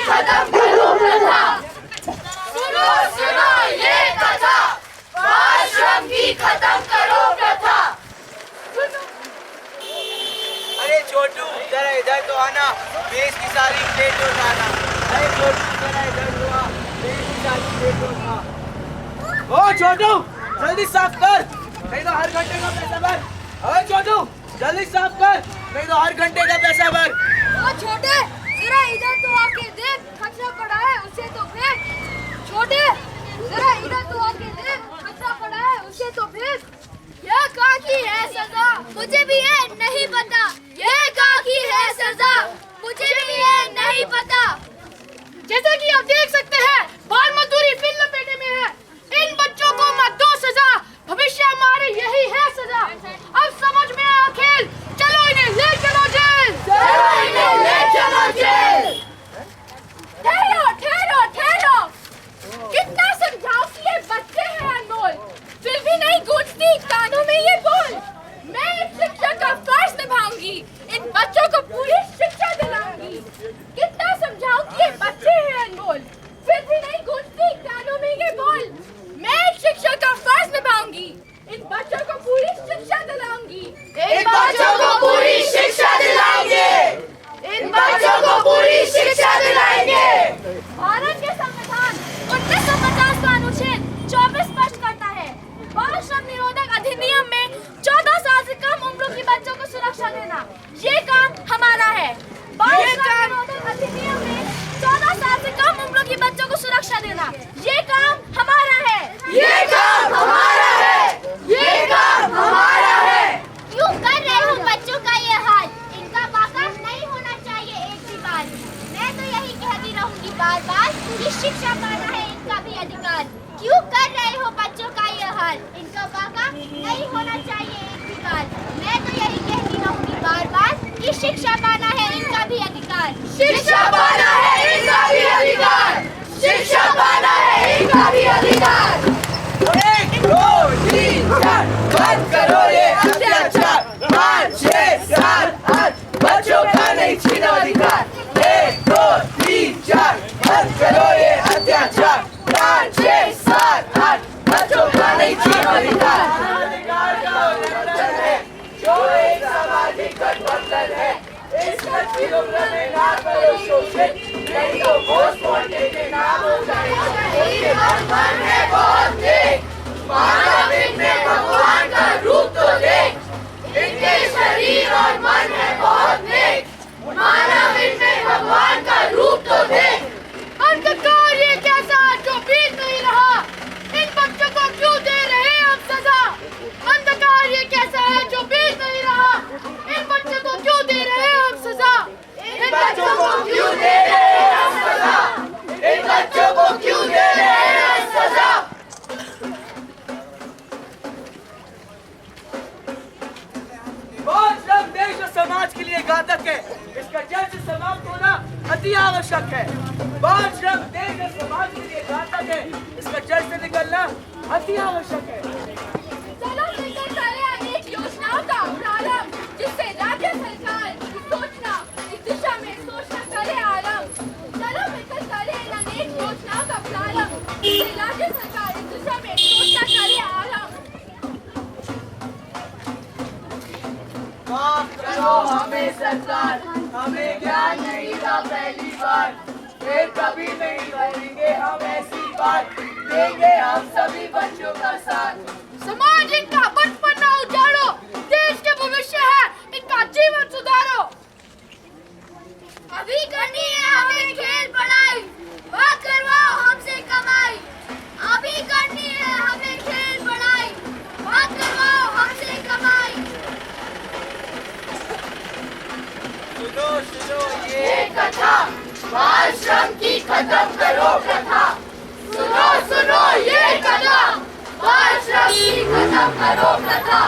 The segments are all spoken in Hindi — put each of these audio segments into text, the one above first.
खत्म करो प्रथा। सुनो सुनो ये कथा, बाल श्रम की खत्म करो प्रथा। अरे छोटू जरा इधर तो आना, मेज की सारी प्लेट उठाना। अरे छोटू जरा इधर तो आ, मेज की सारी प्लेट उठा। ओ छोटू जल्दी साफ कर, नहीं तो हर घंटे का पैसा भर। ओ छोटू जल्दी साफ कर, नहीं तो हर घंटे का पैसा भर। ओ छोटे जरा इधर तो आके देख, कचरा पड़ा है उसे तो फेंक। छोटे जरा इधर तो आके देख, कचरा पड़ा है उसे तो फेंक। यह काकी है सजा, मुझे भी ये नहीं पता। यह काकी है सजा, मुझे भी ये नहीं पता। जैसा कि आप देख सकते हैं, बाल मजदूरी फिर लपेटे में है। इन बच्चों को मत दो सजा, भविष्य हमारे यही है सजा। अब समझ में आया खेल, चलो इन्हें ले चलो जेल। चलो इन्हें ले चलो जेल। ठहरो ठहरो ठहरो, कितना समझाओ कि ये बच्चे हैं अनमोल, फिर भी नहीं गूंजती कानों में ये बोल। मैं एक शिक्षक का फर्ज निभाऊंगी, इन बच्चों को पूरी शिक्षा दिलाऊंगी। कितना समझाऊं कि ये बच्चे हैं अनमोल, फिर भी नहीं गूंजती कानों में ये बोल। मैं एक शिक्षक का फर्ज निभाऊंगी, इन बच्चों को पूरी शिक्षा दिलाऊंगी। इन बच्चों को पूरी शिक्षा दिलाएंगे, इन बच्चों को पूरी शिक्षा दिलाएंगे। भारत के संविधान 1950 का अनुच्छेद 24 स्पष्ट करता है, बाल श्रम निरोधक अधिनियम में 14 साल से कम उम्र के बच्चों को सुरक्षा देना ये काम हमारा है। बाल श्रम निरोधक अधिनियम में 14 साल से कम उम्र के बच्चों को सुरक्षा देना ये काम हमारा है। ये काम हमारा है, ये काम हमारा है। क्यों कर रहे हो बच्चों का ये हाल, इनका बाका नहीं होना चाहिए एक भी बार। मैं तो यही कहती रहूंगी बार बार कि शिक्षा पाना है इनका भी अधिकार। क्यों कर रहे हो बच्चों का ये हाल, इनका बाका नहीं होना चाहिए एक भी बार। मैं तो यही कहती रहूंगी बार बार कि शिक्षा पाना है इनका भी अधिकार। शिक्षा पाना है इनका भी अधिकार, शिक्षा पाना है इनका भी अधिकार। 1 2 3 4 बंद करो ये अत्याचार। 5 6 7 8 बच्चों का नहीं छीनो अधिकार। 1 2 3 4 बंद करो ये अत्याचार। 5 6 7 8 बच्चों का नहीं छीनो अधिकार। अधिकार का उल्लंघन है जो एक सामाजिक गठबंधन है। इस बच्ची उम्र में ना करो शोषित, नहीं तो पोस्टमार्टम के नाम हो जाएगा। इनके मन है बहुत देख, मानव इनमें भगवान का रूप तो देख। इनके शरीर और मन है बहुत नेक, मानव इनमें भगवान का रूप तो देख। अंधकार ये कैसा जो बीत नहीं रहा, इन बच्चों को क्यों दे रहे हम सजा। अंधकार ये कैसा है जो बीत नहीं रहा, इन बच्चों को क्यों दे रहे हम सजा। इन बच्चों को क्यों दे रहे हम सजा, इन बच्चों को क्यों दे रहे हम सजा। बाल श्रम देश और समाज के लिए घातक है, इसका जल्द से समाप्त होना अति आवश्यक है। बाल श्रम देश और समाज के लिए घातक है, इसका जल्द से निकलना अति आवश्यक है। चलो मिलकर करें अनेक योजनाओं का प्रारंभ, जिससे राज्य सरकार की सोचना इस दिशा में सोचना करे आरंभ। चलो मिलकर करें अनेक योजनाओं का प्रारंभ, जिससे राज्य सरकार इस दिशा में सोचना करे आरंभ। माफ करो हमें सरकार, हमें ज्ञान नहीं था पहली बार। फिर कभी नहीं करेंगे हम ऐसी बात, देंगे हम सभी बच्चों का साथ। समाज इनका बचपन ना उजाड़ो, देश के भविष्य है इनका जीवन सुधारो। अभी करनी है हमें खेल पढ़ाई, वह करवाओ हमसे कमाई। अभी करनी है हमें खेल पढ़ाई, वह करवाओ हमसे कमाई। सुनो सुनो ये कथा, बाल श्रम की खत्म करो प्रथा। सुनो सुनो ये कथा, बाल श्रम की खत्म करो प्रथा।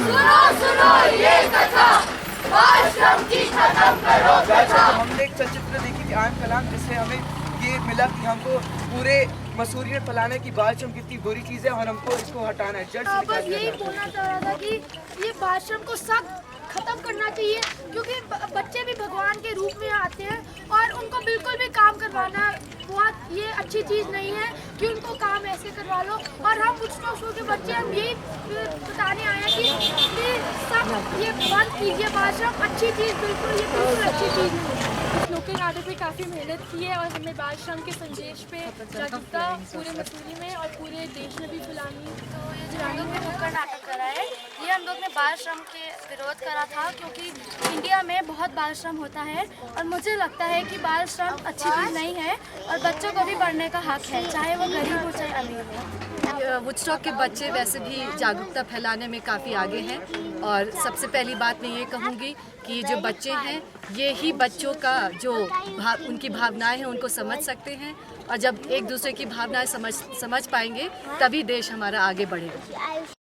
सुनो सुनो ये कथा, बाल श्रम की खत्म करो प्रथा। हमने एक चलचित्र देखी थी आम कलाम, जिससे हमें ये मिला कि हमको पूरे मसूरी में फैलाने की बाल श्रम कितनी बुरी चीज है और हमको इसको हटाना है। जड़ से बस यही बोलना चाह रहा था कि ये बाल श्रम को सख्त ख़त्म करना चाहिए, क्योंकि बच्चे भी भगवान के रूप में आते हैं और उनको बिल्कुल भी काम करवाना बहुत ये अच्छी चीज़ नहीं है कि उनको काम ऐसे करवा लो। और हम कुछ के बच्चे हम यही बताने आए हैं कि सब ये बंद कीजिए बाल श्रम, अच्छी चीज़ बिल्कुल, ये बिल्कुल अच्छी चीज़ नहीं है। लोकल नाटक पे काफ़ी मेहनत की है और हमें बाल श्रम के संदेश पे जागरूकता पूरे मसूरी में और पूरे देश में भी फैलानी है। तो ये जो हम लोग ने नुक्कड़ नाटक करा है, ये हम लोग ने बाल श्रम के विरोध करा था, क्योंकि इंडिया में बहुत बाल श्रम होता है और मुझे लगता है कि बाल श्रम अच्छी चीज़ नहीं है और बच्चों को भी पढ़ने का हक है, चाहे वो गरीब हो चाहे अमीर हो। वुडस्टॉक के बच्चे वैसे भी जागरूकता फैलाने में काफ़ी आगे हैं और सबसे पहली बात मैं ये कहूँगी कि जो बच्चे हैं ये ही बच्चों का जो उनकी भावनाएं हैं उनको समझ सकते हैं और जब एक दूसरे की भावनाएं समझ पाएंगे तभी देश हमारा आगे बढ़ेगा।